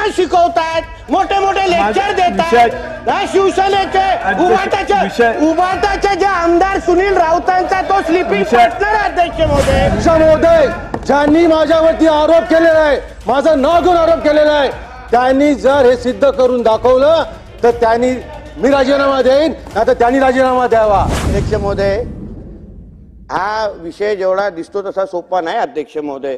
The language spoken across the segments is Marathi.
तंत्रज्ञान शिकवतात, मोठे मोठे लेक्चर देतात। शिवसेनेचे उभाटाचे जे आमदार सुनील राऊतांचा तो स्लीपिंग पार्टनर अध्यक्ष महोदय ज्यांनी माझ्यावरती आरोप केलेला आहे, माझं नाव घेऊन आरोप केलेला आहे, त्यांनी जर हे सिद्ध करून दाखवलं तर त्यांनी मी राजीनामा देईन, नाही तर त्यांनी राजीनामा द्यावा। अध्यक्ष महोदय, हा विषय जेवढा दिसतो तसा सोपा नाही अध्यक्ष महोदय।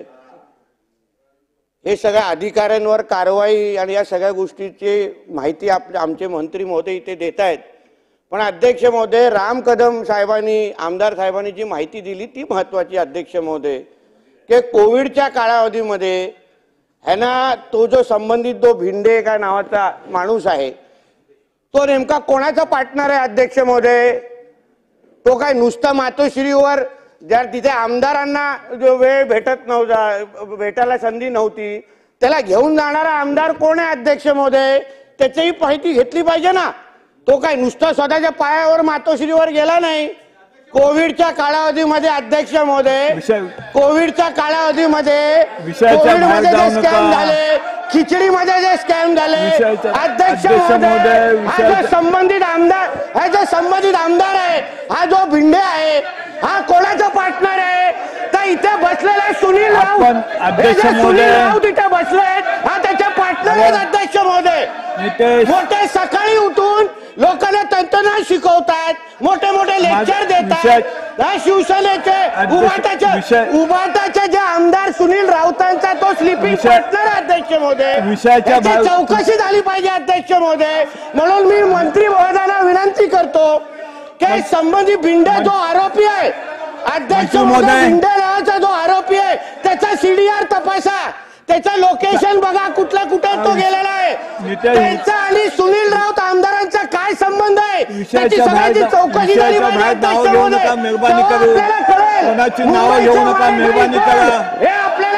हे सगळ्या अधिकाऱ्यांवर कारवाई आणि या सगळ्या गोष्टीची माहिती आमचे मंत्री महोदय इथे देत आहेत, पण अध्यक्ष महोदय राम कदम साहेबांनी आमदार साहेबांनी जी माहिती दिली ती महत्वाची अध्यक्ष महोदय, की कोविडच्या कालावधीमध्ये ह्यांना तो जो संबंधित जो भिंडे का नावाचा माणूस आहे तो नेमका कोणाचा पार्टनर आहे अध्यक्ष महोदय? तो काय नुसता मातोश्रीवर जर तिथे आमदारांना जो वेळ भेटत नव्हता, भेटायला संधी नव्हती, त्याला घेऊन जाणारा आमदार कोण आहे अध्यक्ष महोदय? त्याचीही माहिती घेतली पाहिजे ना। तो काय नुसता स्वतःच्या पायावर मातोश्रीवर गेला नाही। कोविडच्या कालावधीमध्ये अध्यक्ष महोदय, कोविडच्या कालावधीमध्ये कोविडमध्ये जे स्कॅम झाले, खिचडीमध्ये जे स्कॅम झाले, अध्यक्ष महोदय हा जो संबंधित आमदार आहे, हा जो भिंडे आहे, हा कोणाचा पार्टनर आहे? तर इथे बसलेला सुनील राऊत इथे बसले, हा त्याचे पार्टनर आहेत अध्यक्ष महोदय। मोठे सकाळी उठून लोकांना तंत्रज्ञान शिकवतात, मोठे मोठे लेक्चर देतात। शिवसेनेचे उभाटाचे जे आमदार सुनील राऊतांचा तो स्लीपिंग पार्टनर अध्यक्ष महोदय, त्याची चौकशी झाली पाहिजे अध्यक्ष महोदय। म्हणून मी मंत्री महोदयांना विनंती करतो की संबंधित भिंडे जो आरोपी आहे अध्यक्ष महोदय, भिंडे नावाचा जो आरोपी आहे त्याचा सीडीआर तपासा, त्याचं लोकेशन बघा, कुठे तो गेलेला आहे, त्यांचा आणि सुनील राऊत आमदारांचा काय संबंध आहे त्याची सगळ्याची चौकशी झाली पाहिजे अध्यक्ष महोदय। आपल्याला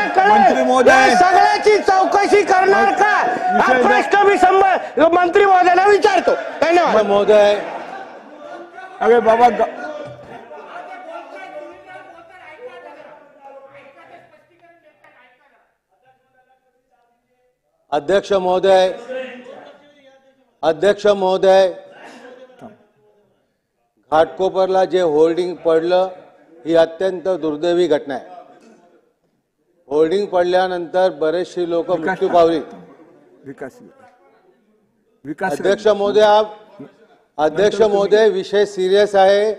कळेल सगळ्याची चौकशी करणार का? हा प्रश्न मी मंत्री महोदयांना विचारतो। धन्यवाद महोदय। अरे बाबा, अध्यक्ष महोदय, घाटकोपरला जे होर्डिंग पडलं ही अत्यंत दुर्दैवी घटना आहे। होर्डिंग पडल्यानंतर बरेचसे लोक मृत्यू पावली। अध्यक्ष महोदय, विषय सिरियस आहे।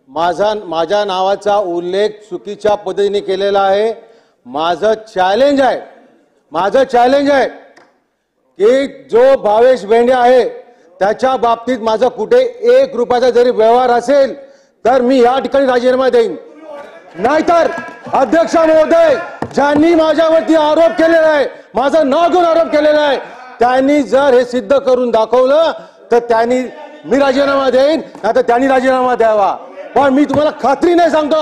माझ्या नावाचा उल्लेख चुकीच्या पद्धतीने केलेला आहे। माझं चॅलेंज आहे की जो भावेश बेंडे आहे त्याच्या बाबतीत माझा कुठे 1 रुपयाचा जरी व्यवहार असेल तर मी या ठिकाणी राजीनामा देईन, नाहीतर अध्यक्ष महोदय ज्यांनी माझ्यावरती आरोप केलेला आहे, माझं नाव घेऊन आरोप केलेला आहे, त्यांनी जर हे सिद्ध करून दाखवलं तर त्यांनी मी राजीनामा देईन, नाही तर त्यांनी राजीनामा द्यावा। पण मी तुम्हाला खात्रीने सांगतो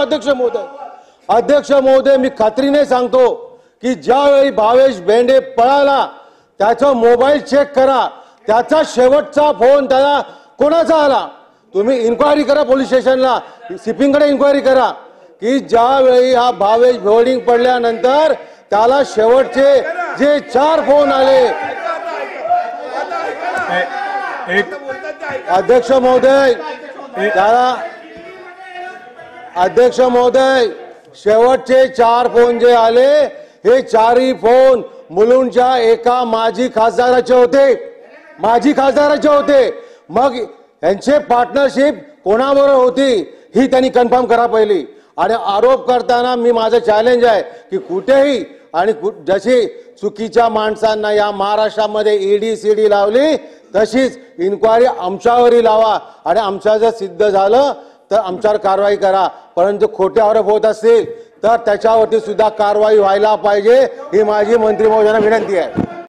अध्यक्ष महोदय, मी खात्रीने सांगतो की ज्यावेळी भावेश बेंडे पळाला त्याचा मोबाईल चेक करा, त्याचा शेवटचा फोन त्याला कोणाचा आला, तुम्ही इन्क्वायरी करा पोलीस स्टेशनला, सीपीकडे इन्क्वायरी करा की ज्यावेळी हा भावेश होर्डिंग पडल्यानंतर त्याला शेवटचे जे 4 फोन आले। अध्यक्ष महोदय शेवटचे 4 फोन जे आले हे 4ही फोन मुलुंडच्या एका माजी खासदाराचे होते। मग यांचे पार्टनरशिप कोणाबरोबर होती ही त्यांनी कन्फर्म करा पहिली। आणि आरोप करताना मी माझं चॅलेंज आहे की कुठेही आणि जशी चुकीच्या माणसांना या महाराष्ट्रामध्ये ईडी सीडी लावली तशीच इन्क्वायरी आमच्यावरही लावा आणि आमच्या जर सिद्ध झालं तर आमच्यावर कारवाई करा। परंतु खोटे आरोप होत असतील तर त्याच्यावरती सुद्धा कारवाई व्हायला पाहिजे ही माझी मंत्री महोदयांना विनंती आहे।